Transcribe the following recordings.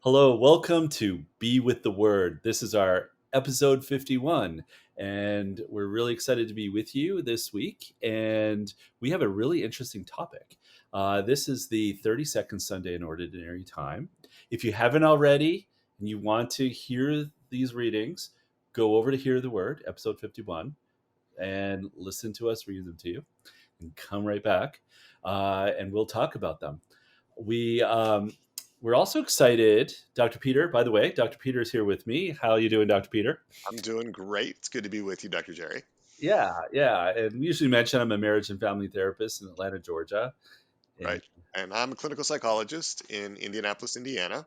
Hello, welcome to Be With the Word. This is our episode 51, and we're really excited to be with you this week. And we have a really interesting topic. This is the 32nd Sunday in Ordinary Time. If you haven't already and you want to hear these readings, go over to Hear the Word, episode 51, and listen to us read them to you, and come right back, and we'll talk about them. We're also excited, Dr. Peter. By the way, Dr. Peter is here with me. How are you doing, Dr. Peter? I'm doing great. It's good to be with you, Dr. Gerry. Yeah. And we usually mention I'm a marriage and family therapist in Atlanta, Georgia. And Right. And I'm a clinical psychologist in Indianapolis, Indiana.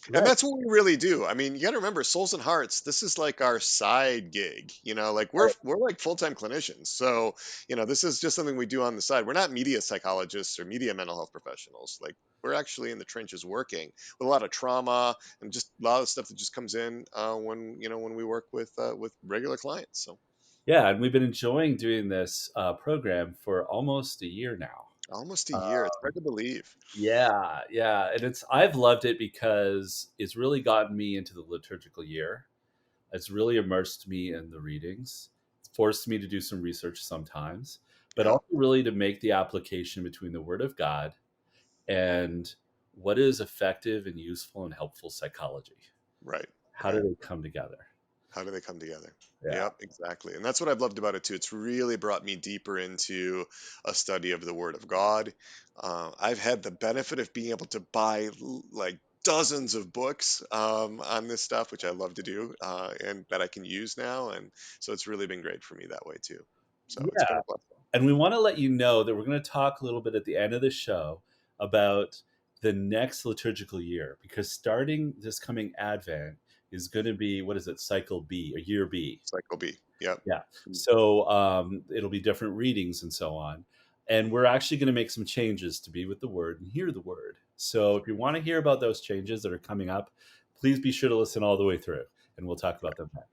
And right, that's what we really do. I mean, you got to remember, Souls and Hearts, this is like our side gig. Like we're like full-time clinicians. So, this is just something we do on the side. We're not media psychologists or media mental health professionals. Like we're actually in the trenches working with a lot of trauma and just a lot of stuff that just comes in when we work with regular clients. So yeah, and we've been enjoying doing this program for almost a year now. almost a Uh, year. It's hard to believe. yeah, and I've loved it because it's really gotten me into the liturgical year. It's really immersed me in the readings. It's forced me to do some research sometimes, but Yeah. also really to make the application between the Word of God and what is effective and useful and helpful psychology. Right. How do Right. they come together? How do they come together? Yeah. Yep, exactly. And that's what I've loved about it too. It's really brought me deeper into a study of the Word of God. I've had the benefit of being able to buy like dozens of books on this stuff, which I love to do, and that I can use now. And so it's really been great for me that way too. So it's been Yeah. a blessing. And we want to let you know that we're going to talk a little bit at the end of the show about the next liturgical year, because starting this coming Advent is going to be, what is it, cycle B, or year B? Cycle B. Yep. Yeah. So it'll be different readings and so on. And we're actually going to make some changes to be with the Word and hear the Word. So if you want to hear about those changes that are coming up, please be sure to listen all the way through, and we'll talk about them then.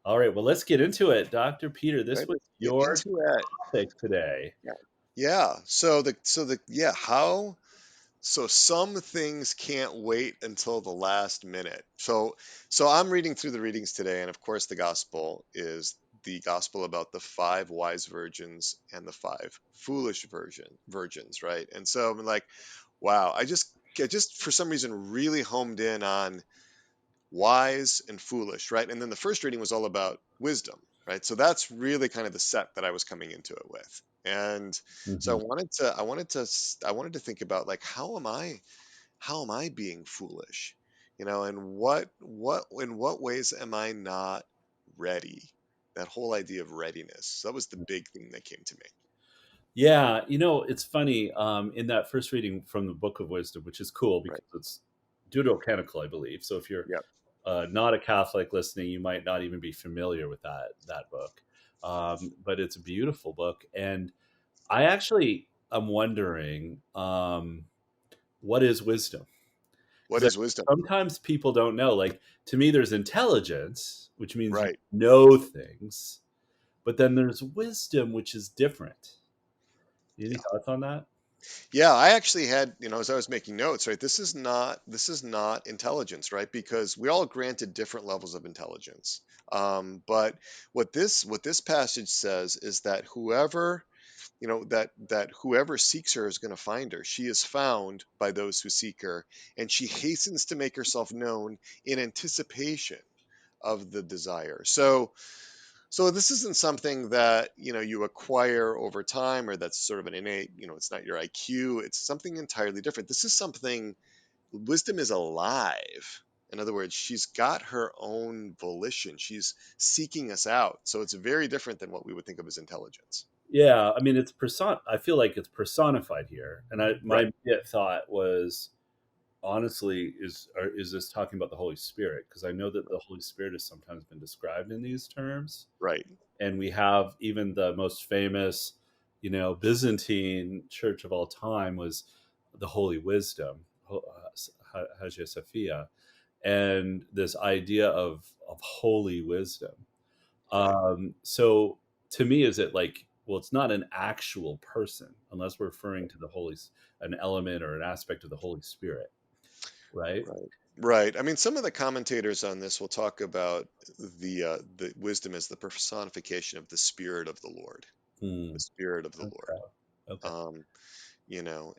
All right. Well, let's get into it. Dr. Peter, this Right. was Let's get your into it. topic today. Yeah. Yeah. So how So some things can't wait until the last minute. So I'm reading through the readings today, and of course the gospel is the gospel about the five wise virgins and the five foolish virgins, right? And so I'm like, wow, I just for some reason really homed in on wise and foolish, right? And then the first reading was all about wisdom, right? So that's really kind of the set that I was coming into it with. And so Mhm. I wanted to think about like how am I being foolish? And in what ways am I not ready? That whole idea of readiness. So that was the big thing that came to me. Yeah, it's funny. In that first reading from the Book of Wisdom, which is cool Right. because it's deuterocanonical, I believe. So if you're Yep. not a Catholic listening, you might not even be familiar with that book. But it's a beautiful book, and I actually am wondering, what is wisdom? What Because is wisdom? sometimes people don't know. Like, to me, there's intelligence, which means you Right. know things, but then there's wisdom, which is different. Any Yeah. thoughts on that? Yeah, I actually had, as I was making notes, right? This is not intelligence, right? Because we all granted different levels of intelligence. But what this passage says is that whoever seeks her is going to find her. She is found by those who seek her, and she hastens to make herself known in anticipation of the desire. So this isn't something that you acquire over time, or that's sort of an innate. It's not your IQ. It's something entirely different. This is something. Wisdom is alive. In other words, she's got her own volition. She's seeking us out. So it's very different than what we would think of as intelligence. Yeah, I mean, I feel like it's personified here, and my Right. immediate thought was, honestly, is this talking about the Holy Spirit? Because I know that the Holy Spirit has sometimes been described in these terms, Right. and we have even the most famous, Byzantine church of all time was the Holy Wisdom, Hagia Sophia, and this idea of holy wisdom. Right. So to me, is it like, well, it's not an actual person unless we're referring to an element or an aspect of the Holy Spirit, right? Right. Right. I mean, some of the commentators on this will talk about the wisdom as the personification of the Spirit of the Lord, the Hmm. Spirit of the Lord. Okay. Okay. Um,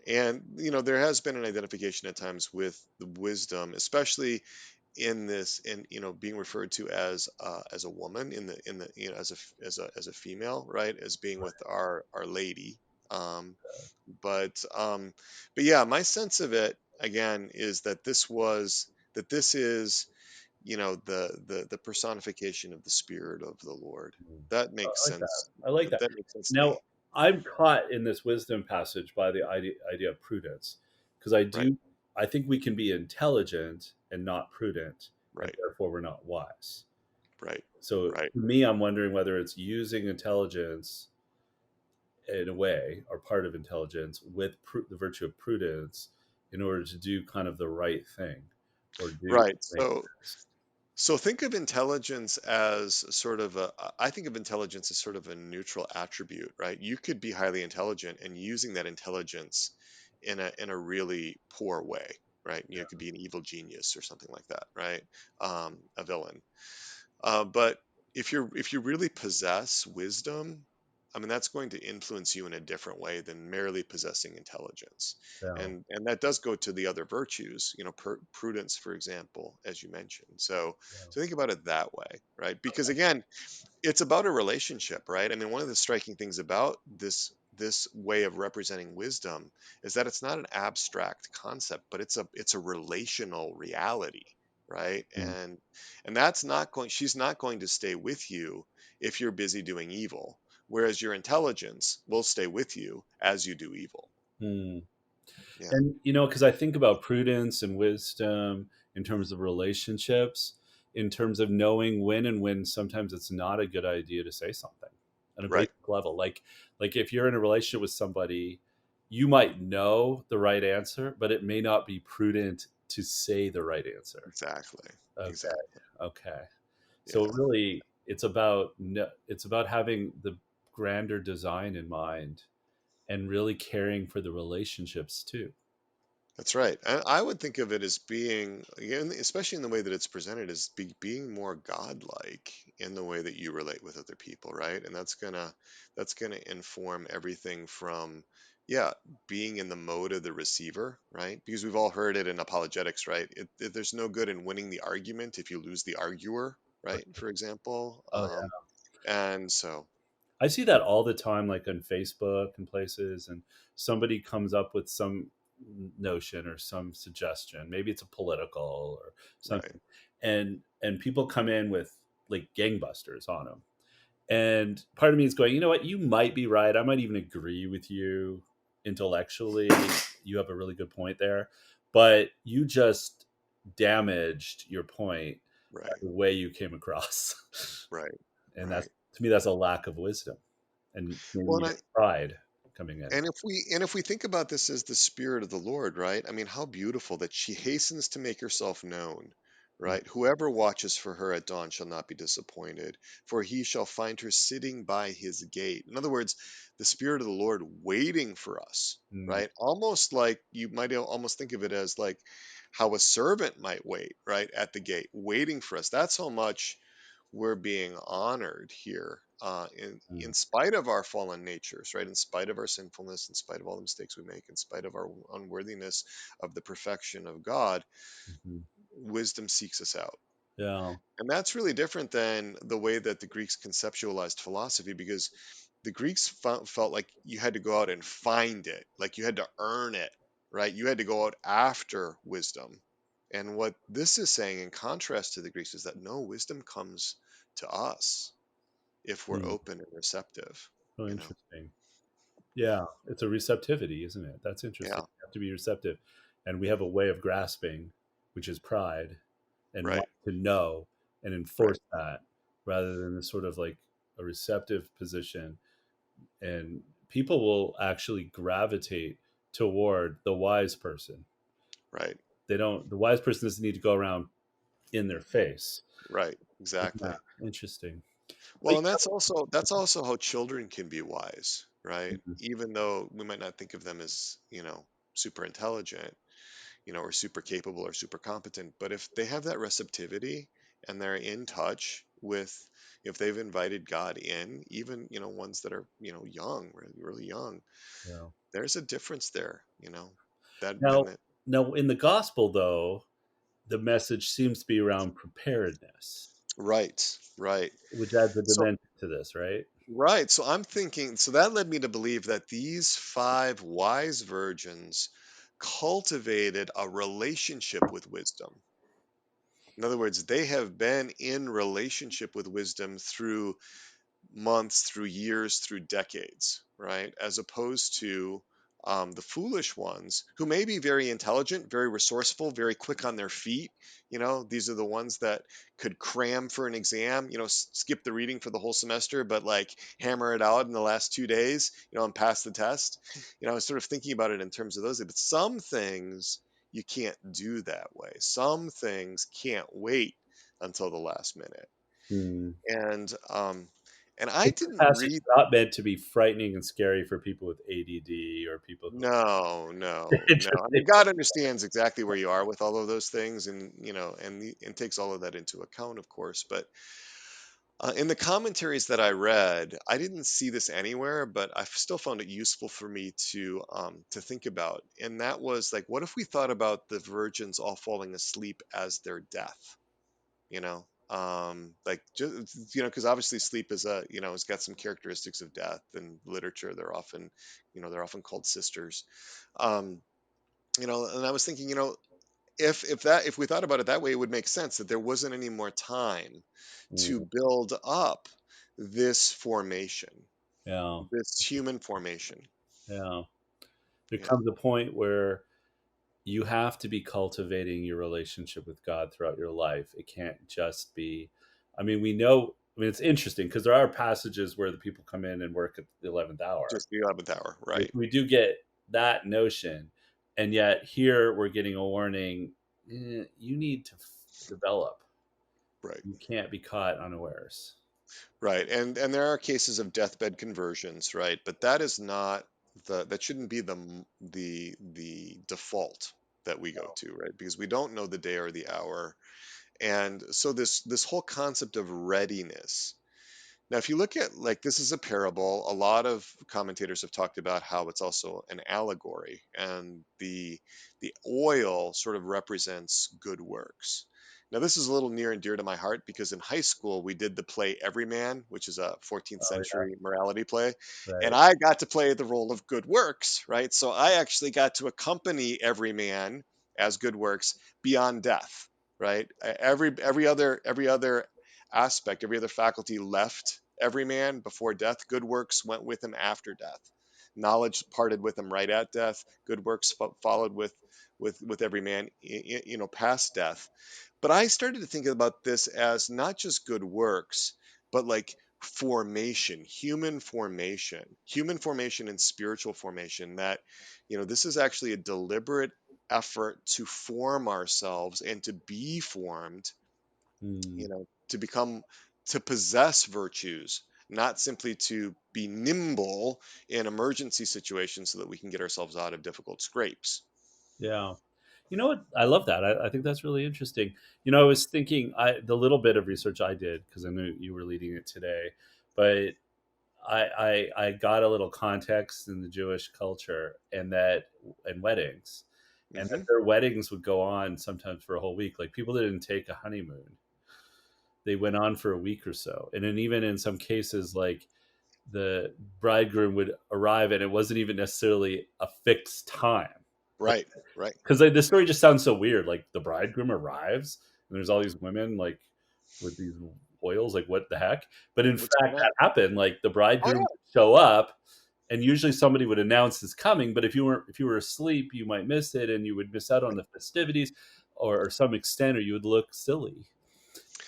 and there has been an identification at times with the wisdom, especially in this, in being referred to as a woman in the as a female, right, as being with our lady. Um, but yeah, my sense of it again is that this is the personification of the Spirit of the Lord. Hmm. That I makes like that. sense. I like That, that. that makes sense to Now, me. I'm caught in this wisdom passage by the idea of prudence, because I Right, do. I think we can be intelligent and not prudent, and right, therefore we're not wise. right, So, right, to me, I'm wondering whether it's using intelligence in a way, or part of intelligence, with the virtue of prudence in order to do kind of the right thing, or do right. what makes sense. So think of intelligence as sort of I think of intelligence as sort of a neutral attribute, right? You could be highly intelligent and using that intelligence in a really poor way, right? You could be an evil genius or something like that, right? A villain. But if you really possess wisdom, I mean that's going to influence you in a different way than merely possessing intelligence, Yeah. and that does go to the other virtues, prudence, for example, as you mentioned. So Yeah. think about it that way, right? Because again, it's about a relationship, right? I mean, one of the striking things about this way of representing wisdom is that it's not an abstract concept, but it's a relational reality, right? Mm. And that's not going she's not going to stay with you if you're busy doing evil, whereas your intelligence will stay with you as you do evil. Mm. Yeah, And because I think about prudence and wisdom in terms of relationships, in terms of knowing when sometimes it's not a good idea to say something on a right, basic level. Like if you're in a relationship with somebody, you might know the right answer, but it may not be prudent to say the right answer. exactly, Okay. exactly. Okay. So Yeah. really, it's about having the grander design in mind, and really caring for the relationships too. That's right. I would think of it as being, again, especially in the way that it's presented, as being more godlike in the way that you relate with other people, right? And that's gonna inform everything from, yeah, being in the mode of the receiver, right? Because we've all heard it in apologetics, right? There's no good in winning the argument if you lose the arguer, right? For example, Oh yeah. and so, I see that all the time, like on Facebook and places, and somebody comes up with some notion or some suggestion. Maybe it's a political or right, something, and people come in with like gangbusters on them. And part of me is going, you know what? You might be right. I might even agree with you intellectually. You have a really good point there, but you just damaged your point by right, the way you came across. right, And that's, right. to me, that's a lack of wisdom, and maybe Well, even pride coming in. and if we think about this as the Spirit of the Lord, right? I mean, how beautiful that she hastens to make herself known, right? Whoever watches for her at dawn shall not be disappointed, for he shall find her sitting by his gate. In other words, the Spirit of the Lord waiting for us, Mm, right? Almost like you might almost think of it as like how a servant might wait, right, at the gate, waiting for us. That's how much we're being honored here, in mm, spite of our fallen natures, right? In spite of our sinfulness, in spite of all the mistakes we make, in spite of our unworthiness of the perfection of God, mhm. wisdom seeks us out. Yeah. And that's really different than the way that the Greeks conceptualized philosophy, because the Greeks felt like you had to go out and find it, like you had to earn it, right? You had to go out after wisdom. And what this is saying, in contrast to the Greeks, is that no, wisdom comes to us if we're Mm. open and receptive, Oh, you know? interesting. Yeah, it's a receptivity, isn't it? That's interesting. Yeah, You have to be receptive, and we have a way of grasping, which is pride, and right, want to know and right, enforce that, rather than the sort of like a receptive position. And people will actually gravitate toward the wise person. right, They don't. The wise person doesn't need to go around in their face. right, Yeah, exactly. interesting. But Well, and that's also how children can be wise, right? Mhm. Even though we might not think of them as, super intelligent, or super capable or super competent. But if they have that receptivity and they're in touch with, if they've invited God in, even, ones that are, young, really, really young, Yeah. there's a difference there, that then Now, that, now in the gospel, though, the message seems to be around preparedness, right, right. which adds a So, dimension to this, right? right. So I'm thinking, so that led me to believe that these five wise virgins cultivated a relationship with wisdom. In other words, they have been in relationship with wisdom through months, through years, through decades, right? As opposed to the foolish ones who may be very intelligent, very resourceful, very quick on their feet. These are the ones that could cram for an exam, skip the reading for the whole semester, but like hammer it out in the last 2 days, and pass the test. I was sort of thinking about it in terms of those, but some things you can't do that way. Some things can't wait until the last minute. Hmm. And I This didn't passage is read. not meant to be frightening and scary for people with ADD or people who No, are no, no. I interested. mean, God understands exactly where you are with all of those things, and and takes all of that into account, of course. But in the commentaries that I read, I didn't see this anywhere, but I still found it useful for me to think about. And that was like, what if we thought about the virgins all falling asleep as their death? Like just, because obviously sleep is it's got some characteristics of death. In literature, they're often called sisters. um and I was thinking, if we thought about it that way, it would make sense that there wasn't any more time to Mm, build up this formation, yeah, this human formation. yeah. There Yeah, comes a point where you have to be cultivating your relationship with God throughout your life. It can't just be, I mean, we know, I mean, it's interesting because there are passages where the people come in and work at the 11th hour. just the 11th hour, Like, right? we do get that notion. And yet here we're getting a warning, you need to develop. Right. You can't be caught unawares. Right. And there are cases of deathbed conversions, right? But that is not that shouldn't be the default that we go to, right? Because we don't know the day or the hour. And so this whole concept of readiness. Now, if you look at, like, this is a parable, a lot of commentators have talked about how it's also an allegory, and the oil sort of represents good works. Now, this is a little near and dear to my heart because in high school we did the play Everyman, which is a 14th Oh, yeah, century morality play, and right. I got to play the role of good works, right? So I actually got to accompany Everyman as good works beyond death, right? Every other aspect, every other faculty left every man before death. Good works went with him after death. Knowledge parted with him right at death. Good works followed with every man, past death. But I started to think about this as not just good works, but like formation, human formation and spiritual formation. That, this is actually a deliberate effort to form ourselves and to be formed, Mm, to become, to possess virtues, not simply to be nimble in emergency situations so that we can get ourselves out of difficult scrapes. yeah. You know what? I love that. I think that's really interesting. You know, I was thinking, the little bit of research I did, because I knew you were leading it today, but I got a little context in the Jewish culture, and weddings, and that Hmm. their weddings would go on sometimes for a whole week. Like, people didn't take a honeymoon; they went on for a week or so, and then even in some cases, like, the bridegroom would arrive, and it wasn't even necessarily a fixed time. Right, right. Because like, the story just sounds so weird. Like, the bridegroom arrives, and there's all these women, like, with these oils. Like, what the heck? But in What's fact, going on? that happened. Like, the Oh bridegroom yeah. would show up, and usually somebody would announce his coming. But if you were asleep, you might miss it, and you would miss out on the festivities, or some extent, or you would look silly.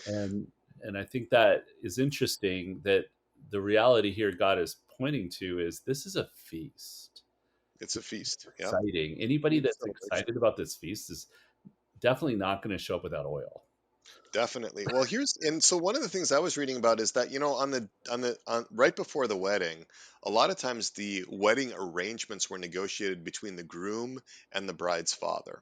And and I think that is interesting. That the reality here God is pointing to is, this is a feast. It's a feast. Yeah. Exciting. Anybody Huge that's celebration. excited about this feast is definitely not going to show up without oil. Definitely. Well, and so one of the things I was reading about is that, on right before the wedding, a lot of times the wedding arrangements were negotiated between the groom and the bride's father.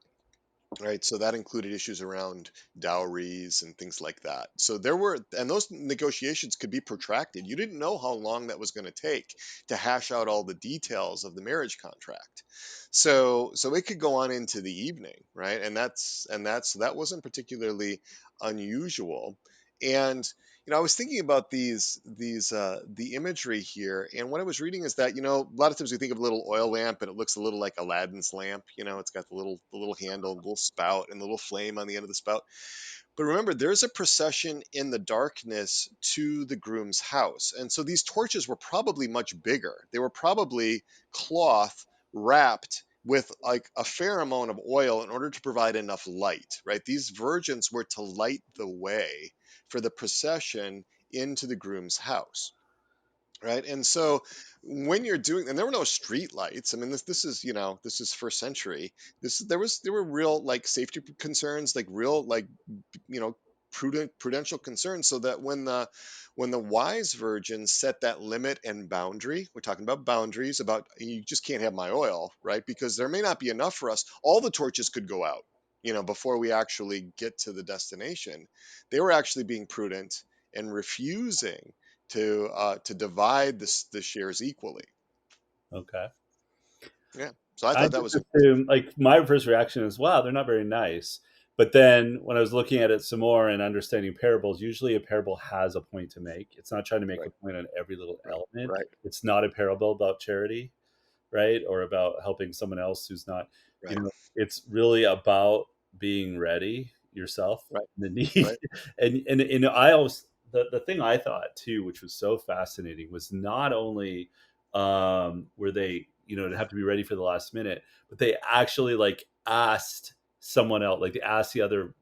right? So that included issues around dowries and things like that. So there were, and those negotiations could be protracted. You didn't know how long that was going to take to hash out all the details of the marriage contract. So it could go on into the evening, right? That wasn't particularly unusual. And I was thinking about the imagery here, and what I was reading is that a lot of times we think of a little oil lamp, and it looks a little like Aladdin's lamp. It's got the little handle, the little spout, and the little flame on the end of the spout. But remember, there's a procession in the darkness to the groom's house, and so these torches were probably much bigger. They were probably cloth wrapped with like a fair amount of oil in order to provide enough light, right? These virgins were to light the way for the procession into the groom's house, right? And so when you're doing, and there were no street lights. I mean, this is first century. There were real like safety concerns, like real like you know prudential concerns, so that when the wise virgins set that limit and boundary, we're talking about boundaries, about you just can't have my oil, right? Because there may not be enough for us. All the torches could go out, before we actually get to the destination. They were actually being prudent and refusing to divide the shares equally. Okay. Yeah. So I I thought that just was interesting. assumed, like, my first reaction is, wow, they're not very nice. But then when I was looking at it some more and understanding parables, usually a parable has a point to make. It's not trying to make a Right. point on every little Right. element. Right. It's not a parable about charity, right? Or about helping someone else who's not, Right. it's really about being ready yourself, Right. the need. Right. And I always, the thing I thought too, which was so fascinating, was not only were they, to have to be ready for the last minute, but they actually like asked someone else, like they asked the other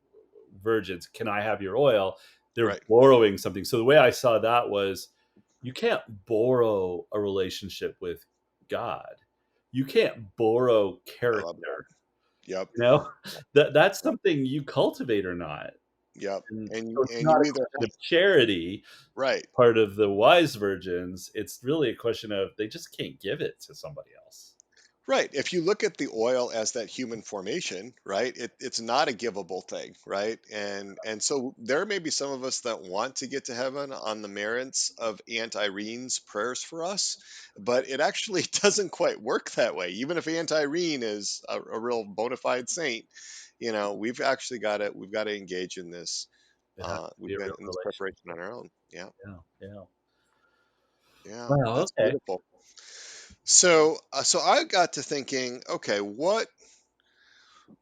virgins, can I have your oil? They're Right. borrowing something. So the way I saw that was, you can't borrow a relationship with God. You can't borrow I love that. character. Yep. You know, that's Yep. something you cultivate or not. Yep. And And so it's and not you a either question of charity, right. part of the wise virgins. It's really a question of they just can't give it to somebody else. Right. If you look at the oil as that human formation, right, it's not a givable thing, right? And so there may be some of us that want to get to heaven on the merits of Aunt Irene's prayers for us, but it actually doesn't quite work that way. Even if Aunt Irene is a real bona fide saint, we've got to engage in this. It has to We've be a been real in this relation. preparation on our own. Yeah. Yeah, yeah. Yeah. Wow. That's Okay. beautiful. So I got to thinking, okay,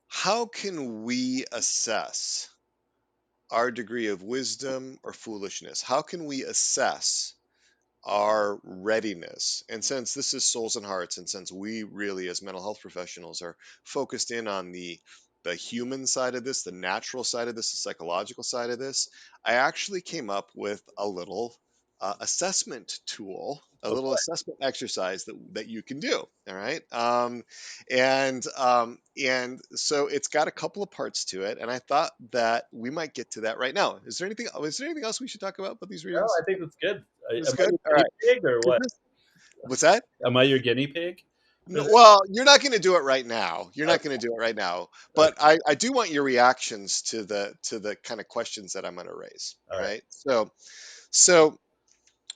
how can we assess our degree of wisdom or foolishness? How can we assess our readiness? And since this is souls and hearts, and since we really, as mental health professionals, are focused in on the human side of this, the natural side of this, the psychological side of this, I actually came up with a little assessment tool, a Oh little boy. assessment exercise that you can do. All right, and so it's got a couple of parts to it, and I thought that we might get to that right now. Is there anything else we should talk about these No, readings? I think that's good. It's Am I good. your All guinea right. pig or 'Cause what? what's that? Am I your guinea pig for No, this? well, you're not going to do it right now. You're not Okay. going to do it right now. Okay. But I do want your reactions to the kind of questions that I'm going to raise. All All right. right. So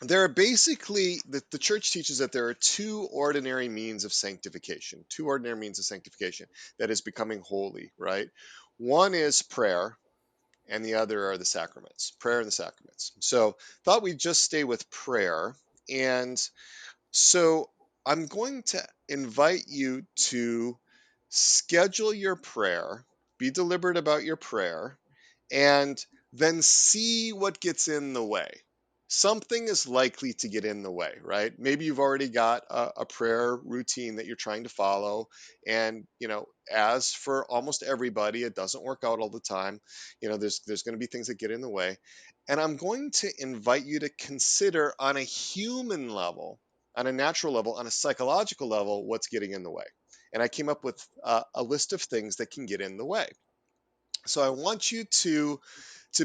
there are basically the church teaches that there are two ordinary means of sanctification. Two ordinary means of sanctification, that is becoming holy. Right. One is prayer, and the other are the sacraments. Prayer and the sacraments. So thought we'd just stay with prayer. And so I'm going to invite you to schedule your prayer, be deliberate about your prayer, and then see what gets in the way. Something is likely to get in the way, right? Maybe you've already got a prayer routine that you're trying to follow. And, as for almost everybody, it doesn't work out all the time. There's going to be things that get in the way. And I'm going to invite you to consider on a human level, on a natural level, on a psychological level, what's getting in the way. And I came up with a list of things that can get in the way. So I want you to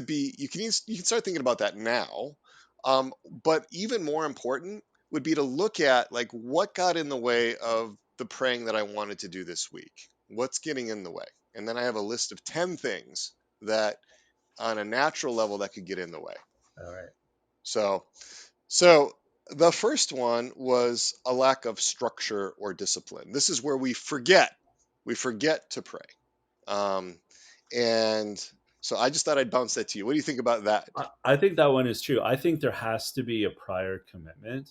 be you can start thinking about that now, but even more important would be to look at like what got in the way of the praying that I wanted to do this week. What's getting in the way? and then I have a list of 10 things that on a natural level that could get in the way. All right. So, so the first one was a lack of structure or discipline. This is where we forget to pray. Um, and so I just thought I'd bounce that to you. What do you think about that? I think that one is true. I think there has to be a prior commitment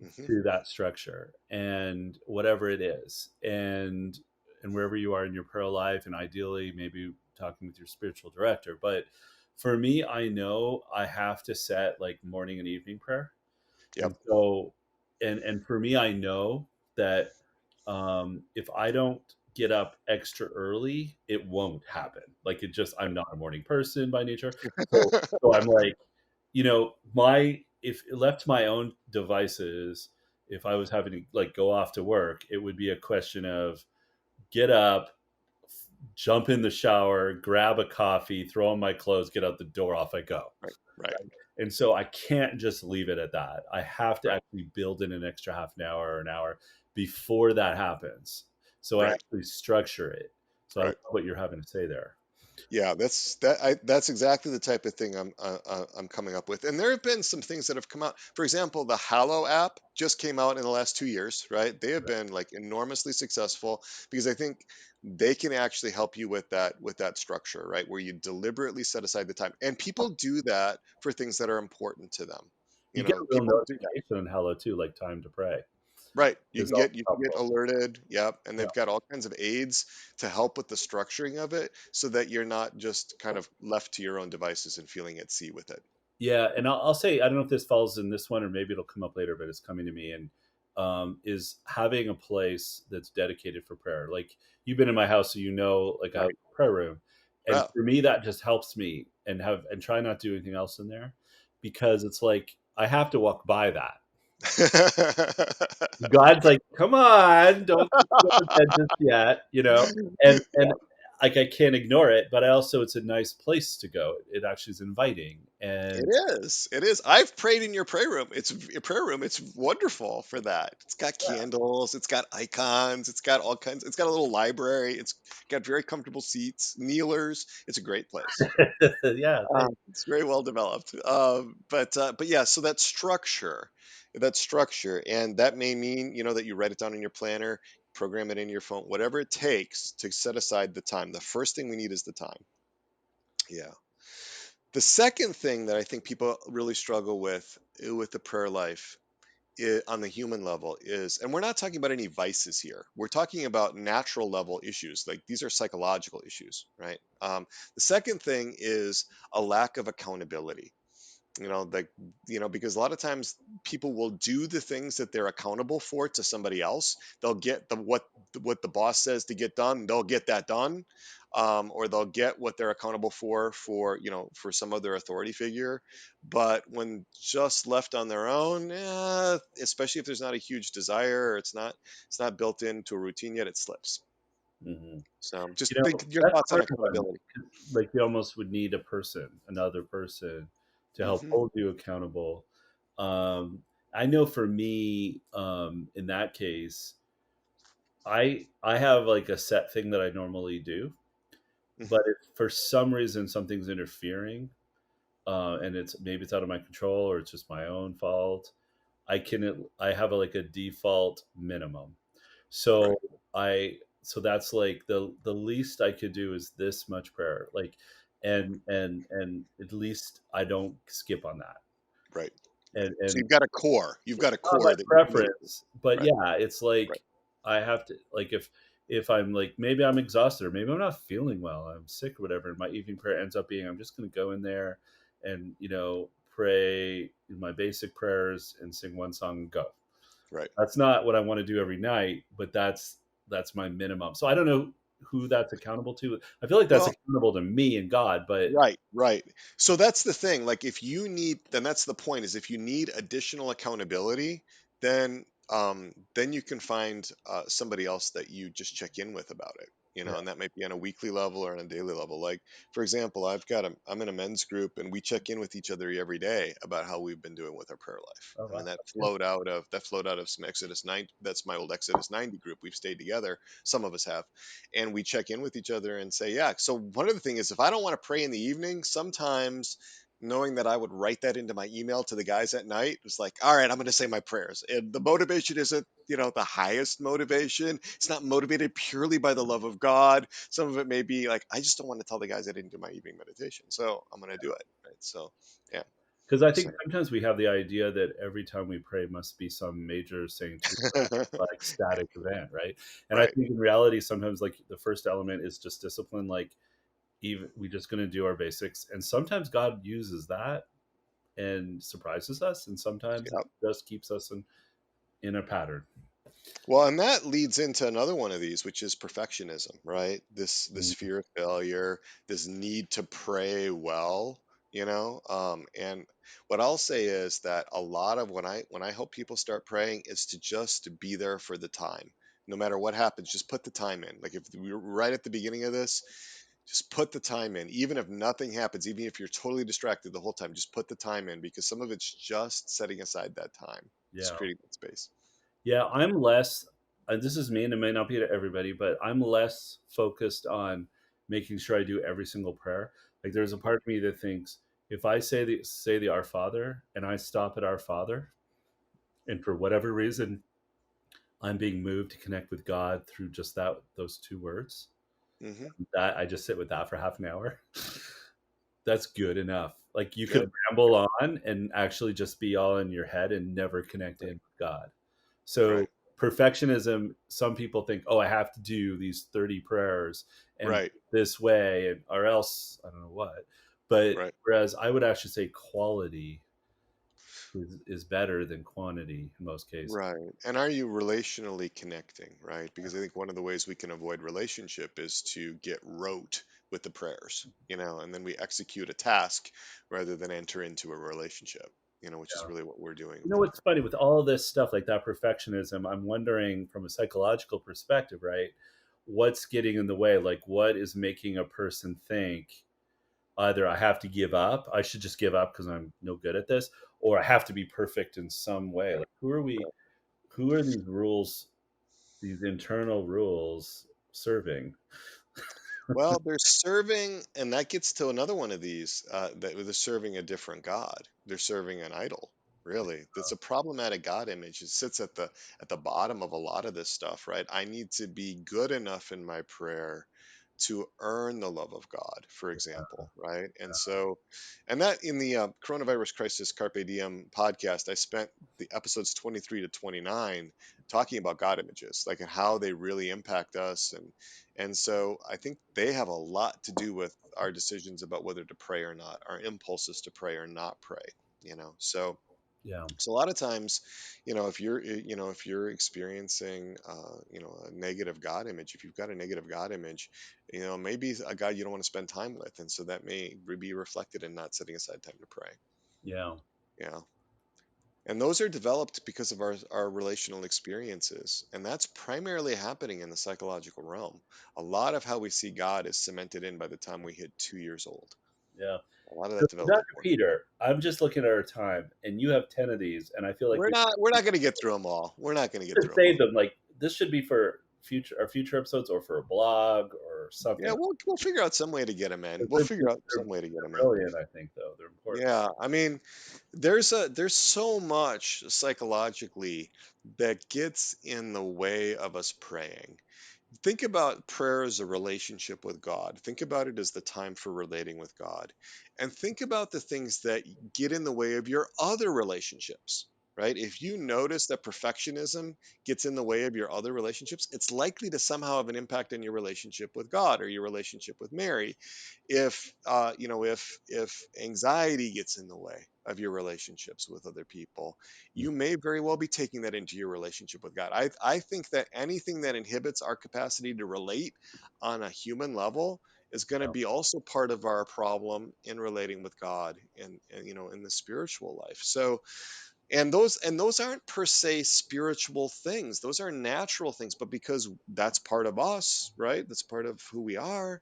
Hmm. to that structure and whatever it is, and wherever you are in your prayer life, and ideally maybe talking with your spiritual director. But for me, I know I have to set like morning and evening prayer. Yep. And so, and for me, I know that if I don't get up extra early, it won't happen. Like it just, I'm not a morning person by nature. So I'm like, my if left to my own devices, if I was having to like go off to work, it would be a question of get up, jump in the shower, grab a coffee, throw on my clothes, get out the door, off I go. Right. Right. And so I can't just leave it at that. I have to Right. actually build in an extra half an hour or an hour before that happens. So I Right. actually structure it. So I love Right. what you're having to say there. Yeah, that's exactly the type of thing I'm coming up with. And there have been some things that have come out. For example, the Hallow app just came out in the last 2 years, right? They have been like enormously successful because I think they can actually help you with that structure, right? Where you deliberately set aside the time. And people do that for things that are important to them. You get a little People do that. notification on Hello too, like time to pray. Right. Is also You can get helpful. alerted. Yep. And Yeah. they've got all kinds of aids to help with the structuring of it so that you're not just kind of left to your own devices and feeling at sea with it. Yeah, and I'll say I don't know if this falls in this one or maybe it'll come up later, but it's coming to me, and is having a place that's dedicated for prayer. Like you've been in my house, so like I have Right. a prayer room, and Well. for me that just helps me and try not to do anything else in there, because it's like I have to walk by that. God's like, come on, don't go to bed just yet, and like I can't ignore it, but I also it's a nice place to go. It actually is inviting, It and is. It is. I've prayed in your prayer room. It's a prayer room. It's wonderful for that. It's got candles. It's got icons. It's got all kinds. It's got a little library. It's got very comfortable seats, kneelers. It's a great place. yeah, thanks. It's very well developed. But yeah. So that structure, and that may mean that you write it down in your planner, program it in your phone, whatever it takes to set aside the time. The first thing we need is the time. Yeah. The second thing that I think people really struggle with the prayer life on the human level is, and we're not talking about any vices here. We're talking about natural level issues. Like these are psychological issues, right? The second thing is a lack of accountability. Like because a lot of times people will do the things that they're accountable for to somebody else. They'll get what the boss says to get done, they'll get that done. Or they'll get what they're accountable for some other authority figure. But when just left on their own, especially if there's not a huge desire, or it's not built into a routine yet, it slips. Mhm. So just You know, think your that's thoughts a on hard one. accountability. Like you almost would need another person to help Hmm. hold you accountable. I know for me, in that case, I have like a set thing that I normally do, Hmm. but if for some reason something's interfering, and maybe it's out of my control or it's just my own fault, I have like a default minimum. Right. So so that's like the least I could do is this much prayer. Like and at least I don't skip on that. Right. So And you've got a core. You've got a not my core that you commit to. preference, but Right. yeah, it's like Right. I have to like if I'm like maybe I'm exhausted or maybe I'm not feeling well, I'm sick or whatever, and my evening prayer ends up being I'm just going to go in there and pray my basic prayers and sing one song and go. Right. That's not what I want to do every night, but that's my minimum. So I don't know who that's accountable to. I feel like that's Well, accountable to me and God, but right, right. So that's the thing. Like then that's the point is if you need additional accountability, then you can find somebody else that you just check in with about it. Yeah. and that might be on a weekly level or on a daily level. Like, for example, I'm in a men's group, and we check in with each other every day about how we've been doing with our prayer life. Oh I mean, wow. That's good. that flowed out of some Exodus 9. That's my old Exodus 90 group. We've stayed together. Some of us have, and we check in with each other and say, yeah. So one of the things is, if I don't want to pray in the evening, sometimes knowing that I would write that into my email to the guys at night was like, all right, I'm going to say my prayers. And the motivation isn't, the highest motivation. It's not motivated purely by the love of God. Some of it may be like, I just don't want to tell the guys I didn't do my evening meditation. So I'm going to do it. Right. So, yeah. Because I Just think sometimes we have the idea that every time we pray must be some major sanctuary, saying. like static event, right? And I Right. think in reality, sometimes like the first element is just discipline. Like even we're just going to do our basics, and sometimes God uses that and surprises us, and sometimes it Yeah. just keeps us in a pattern. Well, and that leads into another one of these, which is perfectionism, right? This Mm, fear of failure, this need to pray well, and what I'll say is that a lot of when I help people start praying is to just be there for the time. No matter what happens, just put the time in. Like, if we were right at the beginning of this, just put the time in. Even if nothing happens, even if you're totally distracted the whole time, just put the time in, because some of it's just setting aside that time, just yeah. creating that space. Yeah, I'm less, this is me and it may not be to everybody, but I'm less focused on making sure I do every single prayer. Like there's a part of me that thinks if I say the Our Father and I stop at Our Father, and for whatever reason I'm being moved to connect with God through just those two words, Hmm. that I just sit with that for half an hour. That's good enough. Like you could Yep. ramble on and actually just be all in your head and never connect in Right. with God. So Right. perfectionism, some people think, oh, I have to do these 30 prayers and Right. this way, and or else I don't know what. But Right. whereas I would actually say quality is better than quantity in most cases. Right. And are you relationally connecting, right? Because I think one of the ways we can avoid relationship is to get rote with the prayers, and then we execute a task rather than enter into a relationship, which is Yeah. really what we're doing You with know the what's prayer. funny with all this stuff like that perfectionism, I'm wondering from a psychological perspective, right? What's getting in the way? Like what is making a person think either I have to give up, I should just give up because I'm no good at this, or I have to be perfect in some way. Like who are these rules, these internal rules serving? Well, they're serving, and that gets to another one of these, that they're serving a different god. They're serving an idol. Really, that's a problematic god image. It sits at the bottom of a lot of this stuff, right? I need to be good enough in my prayer to earn the love of God, for example, right? And so, and that in the coronavirus crisis Carpe Diem podcast, I spent the episodes 23 to 29 talking about God images, like, and how they really impact us, and so I think they have a lot to do with our decisions about whether to pray or not, our impulses to pray or not pray, So, Yeah. so a lot of times, if you're experiencing, a negative God image, if you've got a negative God image, maybe a God you don't want to spend time with, and so that may be reflected in not setting aside time to pray. Yeah. Yeah. And those are developed because of our relational experiences. And that's primarily happening in the psychological realm. A lot of how we see God is cemented in by the time we hit 2 years old. Yeah. A lot of So that developed Dr. before. Peter, I'm just looking at our time and you have 10 of these and I feel like We're not going to get through them all. We're not going to get should through them save all. them. Like this should be for future episodes or for a blog or Yeah, something. we'll figure out some way to get them in. We'll figure out some way to get them They're in. brilliant, I think, though. They're important. Yeah, I mean, there's so much psychologically that gets in the way of us praying. Think about prayer as a relationship with God. Think about it as the time for relating with God. And think about the things that get in the way of your other relationships, right? If you notice that perfectionism gets in the way of your other relationships, it's likely to somehow have an impact on your relationship with God or your relationship with Mary. If anxiety gets in the way of your relationships with other people, you may very well be taking that into your relationship with God. I think that anything that inhibits our capacity to relate on a human level is going to Yeah. be also part of our problem in relating with God, and in the spiritual life. So And those aren't per se spiritual things. Those are natural things, but because that's part of us, right? That's part of who we are,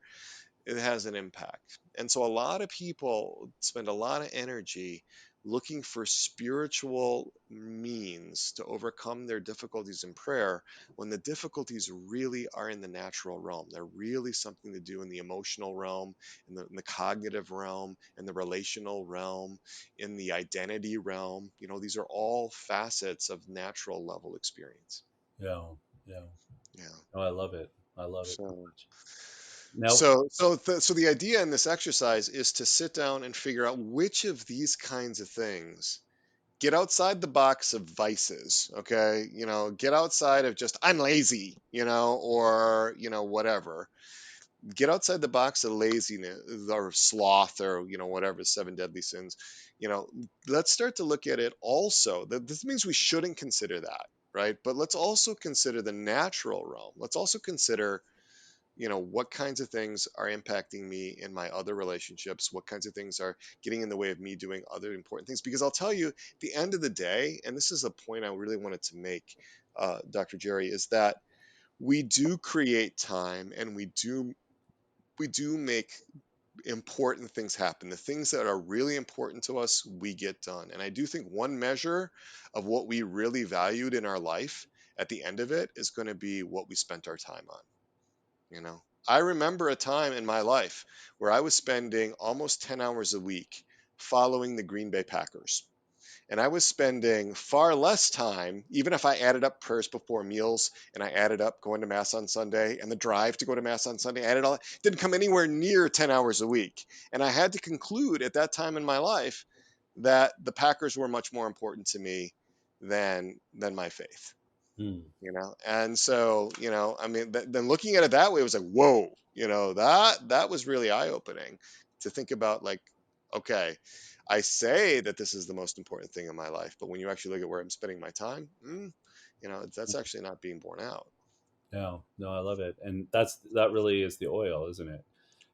it has an impact. And so a lot of people spend a lot of energy looking for spiritual means to overcome their difficulties in prayer, when the difficulties really are in the natural realm. They're really something to do in the emotional realm, in the cognitive realm, in the relational realm, in the identity realm. These are all facets of natural level experience. Yeah. Yeah. Yeah. Oh, I love it. I love it so So much. Now, So the idea in this exercise is to sit down and figure out which of these kinds of things, get outside the box of vices, okay? Get outside of just I'm lazy, or whatever. Get outside the box of laziness or sloth, or whatever, seven deadly sins. You know, let's start to look at it also. This means we shouldn't consider that, right? But let's also consider the natural realm. Let's also consider what kinds of things are impacting me in my other relationships, what kinds of things are getting in the way of me doing other important things. Because I'll tell you, at the end of the day, and this is a point I really wanted to make, Dr. Gerry, is that we do create time, and we do make important things happen. The things that are really important to us, we get done. And I do think one measure of what we really valued in our life at the end of it is going to be what we spent our time on. I remember a time in my life where I was spending almost 10 hours a week following the Green Bay Packers. And I was spending far less time, even if I added up prayers before meals and I added up going to Mass on Sunday and the drive to go to Mass on Sunday, added all, didn't come anywhere near 10 hours a week. And I had to conclude at that time in my life that the Packers were much more important to me than my faith. And so, I mean, then looking at it that way, it was like, whoa, that was really eye-opening to think about, like, okay, I say that this is the most important thing in my life, but when you actually look at where I'm spending my time, that's actually not being borne out. no, no, I love it, and that really is the oil, isn't it?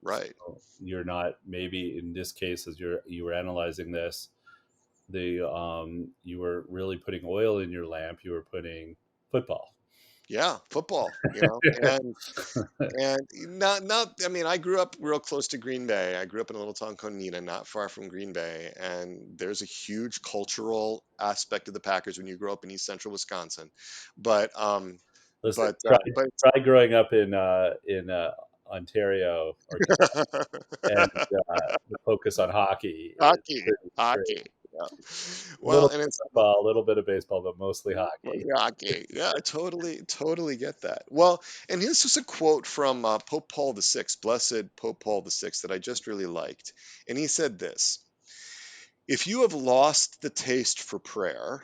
So Right. you're not, maybe in this case, as you were analyzing this, the you were really putting oil in your lamp. You were putting football. Yeah, football, and not I mean, I grew up real close to Green Bay. I grew up in a little town called Neenah, not far from Green Bay, and there's a huge cultural aspect of the Packers when you grow up in East Central Wisconsin. But Listen, but try but try growing up in Ontario or and the focus on hockey is hockey, pretty hockey. crazy. Yeah. A Well, little and bit it's of football, a little bit of baseball, but mostly hockey. hockey. Yeah, I totally get that. Well, and this was a quote from Pope Paul VI, Blessed Pope Paul VI, that I just really liked, and he said this: "If you have lost the taste for prayer,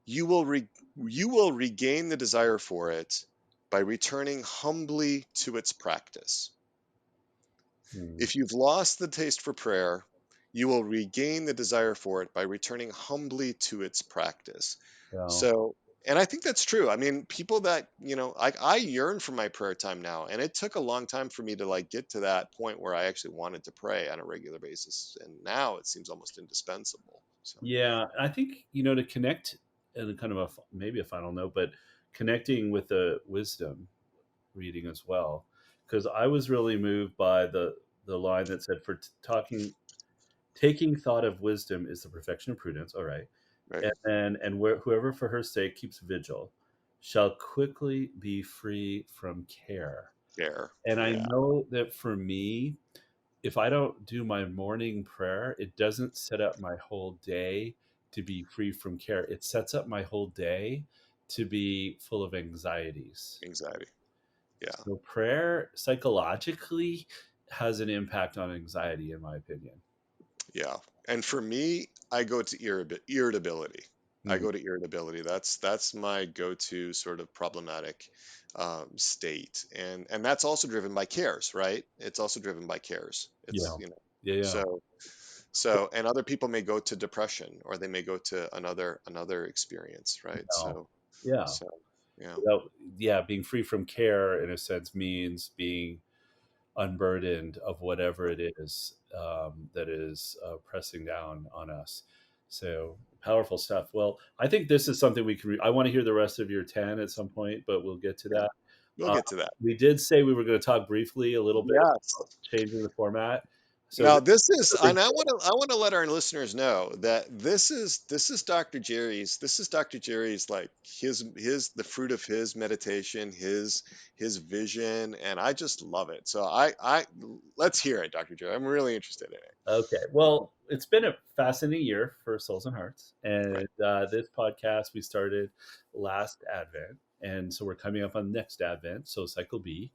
you will you will regain the desire for it by returning humbly to its practice. Hmm. If you've lost the taste for prayer, you will regain the desire for it by returning humbly to its practice." So So, and I think that's true. I mean, people that, I yearn for my prayer time now, and it took a long time for me to like get to that point where I actually wanted to pray on a regular basis. And now it seems almost indispensable. So, yeah, I think, to connect, and kind of maybe a final note, but connecting with the wisdom reading as well, because I was really moved by the line that said, "For talking taking thought of wisdom is the perfection of prudence." All right, right. and whoever for her sake keeps vigil shall quickly be free from care. There. And I Yeah. know that for me, if I don't do my morning prayer, it doesn't set up my whole day to be free from care. It sets up my whole day to be full of anxieties. Anxiety. Yeah. So prayer psychologically has an impact on anxiety, in my opinion. Yeah. And for me, I go to irritability. I Hmm. go to irritability. That's my go-to sort of problematic state, and that's also driven by cares, right? It's also driven by cares. It's Yeah, yeah, yeah. so so, and other people may go to depression, or they may go to another experience, right? No. So Yeah. so yeah, Yeah, being free from care in a sense means being unburdened of whatever it is that is pressing down on us. So powerful stuff. Well, I think this is something we can. I want to hear the rest of your 10 at some point, but we'll get to Yeah, that. we'll Uh, get to that. we did say we were going to talk briefly a little bit Yes. about changing the format. So Now this this is is, a big and I want to let our listeners know that this is Dr. Gerry's, like his the fruit of his meditation, his vision, and I just love it. So I let's hear it, Dr. Jerry. I'm really interested in it. Okay. Well, it's been a fascinating year for Souls and Hearts. Right. And this podcast we started last Advent. And so we're coming up on next Advent, so cycle B.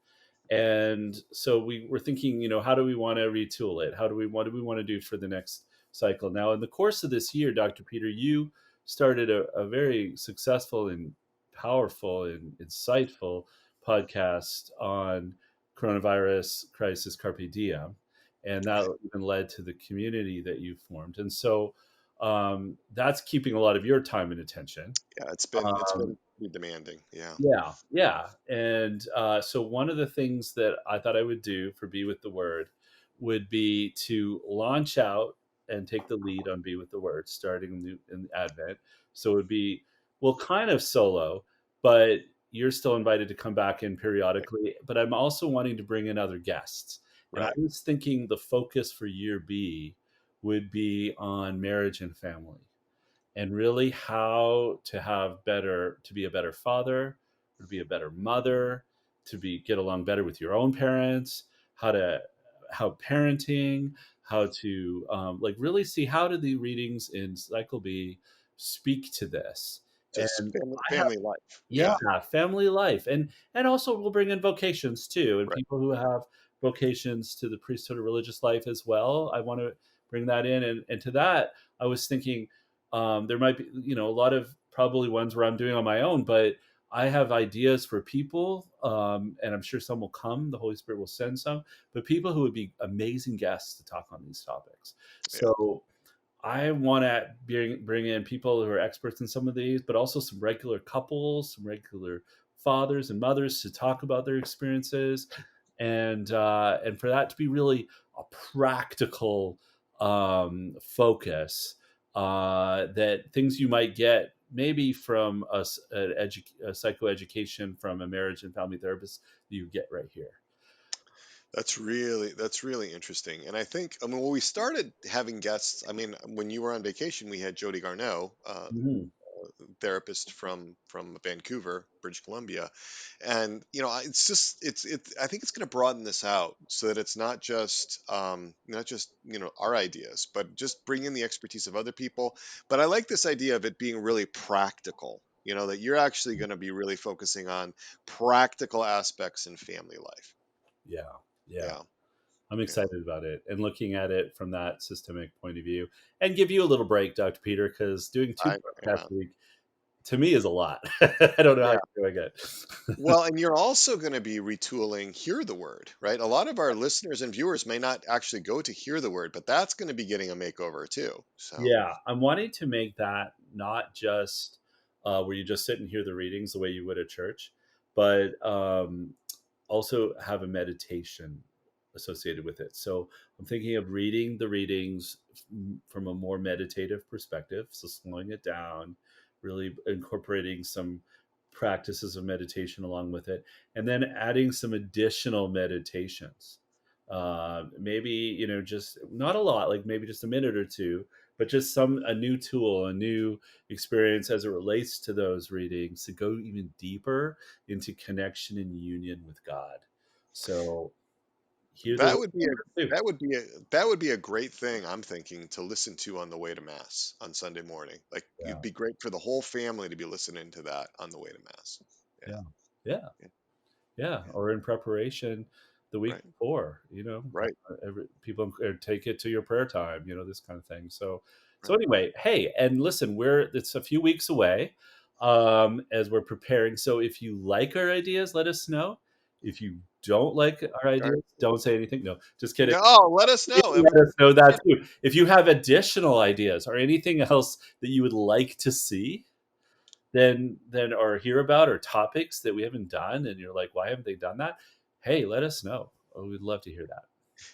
And so we were thinking, how do we want to retool it? What do we want to do for the next cycle? Now, in the course of this year, Dr. Peter, you started a very successful and powerful and insightful podcast on coronavirus crisis Carpe Diem, and that Right. even led to the community that you formed. And so that's keeping a lot of your time and attention. Yeah, it's been Um, pretty demanding. Yeah. yeah, yeah. And so one of the things that I thought I would do for Be With the Word would be to launch out and take the lead on Be With the Word, starting in Advent. So it would be, well, kind of solo, but you're still invited to come back in Right. periodically. But I'm also wanting to bring in other guests. And I Right. was thinking the focus for year B would be on marriage and family, and really how to be a better father, to be a better mother, to be get along better with your own parents, how to how parenting, how to like really see how do the readings in cycle B speak to this. Just And I have, family life. yeah, Yeah. family life, and also we'll bring in vocations too, and Right. people who have vocations to the priesthood or religious life as well. I want to bring that in, and to that, I was thinking there might be a lot of probably ones where I'm doing on my own, but I have ideas for people, and I'm sure some will come. The Holy Spirit will send some, but people who would be amazing guests to talk on these topics. Yeah. So I want to bring in people who are experts in some of these, but also some regular couples, some regular fathers and mothers to talk about their experiences, and for that to be really a practical focus, that things you might get maybe from a psychoeducation from a marriage and family therapist that you get right here. That's really interesting. And I mean, when we started having guests, I mean, when you were on vacation, we had Jody Garneau, Mhm. therapist from Vancouver, British Columbia, and it's just I think it's going to broaden this out so that it's not just our ideas, but just bring in the expertise of other people. But I like this idea of it being really practical. That you're actually going to be really focusing on practical aspects in family life. Yeah, yeah. Yeah, I'm yeah, excited about it and looking at it from that systemic point of view, and give you a little break, Dr. Peter, because doing two podcasts yeah, a week to me is a lot. I don't know how yeah. you're doing it. Well, and you're also going to be retooling Hear the Word, right? A lot of our listeners and viewers may not actually go to Hear the Word, but that's going to be getting a makeover too. So, Yeah, I'm wanting to make that not just where you just sit and hear the readings the way you would at church, but also have a meditation associated with it. So I'm thinking of reading the readings from a more meditative perspective. So slowing it down, really incorporating some practices of meditation along with it, and then adding some additional meditations. Maybe, just not a lot, like maybe just a minute or two, but just a new tool, a new experience as it relates to those readings to go even deeper into connection and union with God. So hear the that word would be a number two. that would be a great thing, I'm thinking, to listen to on the way to mass on Sunday morning. Like, Yeah, it'd be great for the whole family to be listening to that on the way to mass. Yeah. yeah, yeah, Yeah. yeah. Yeah. Or in preparation the week Right. before, Right. people take it to your prayer time, this kind of thing. So Right. anyway, hey, and listen, it's a few weeks away, as we're preparing. So if you like our ideas, let us know. If you don't like our All right. ideas, don't say anything. No, just kidding. No, let us know. Let us know that too. If you have additional ideas or anything else that you would like to see, then or hear about, or topics that we haven't done, and you're like, why haven't they done that? Hey, let us know. Oh, we'd love to hear that.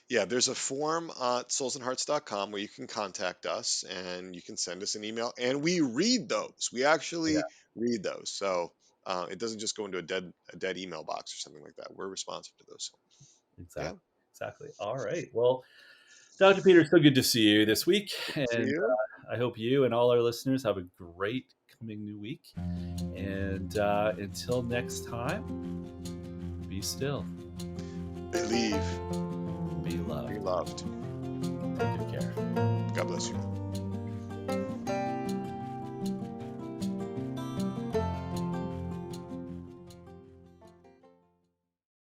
Yeah, there's a form at soulsandhearts.com where you can contact us and you can send us an email, and we read those. We Yeah, actually read those. So it doesn't just go into a dead email box or something like that. We're responsive to those. So, yeah, exactly. Exactly. All right. Well, Dr. Peter, so good to see you this week. see And you. I hope you and all our listeners have a great coming new week. And until next time, be still, Believe, be be loved. loved. Take good care.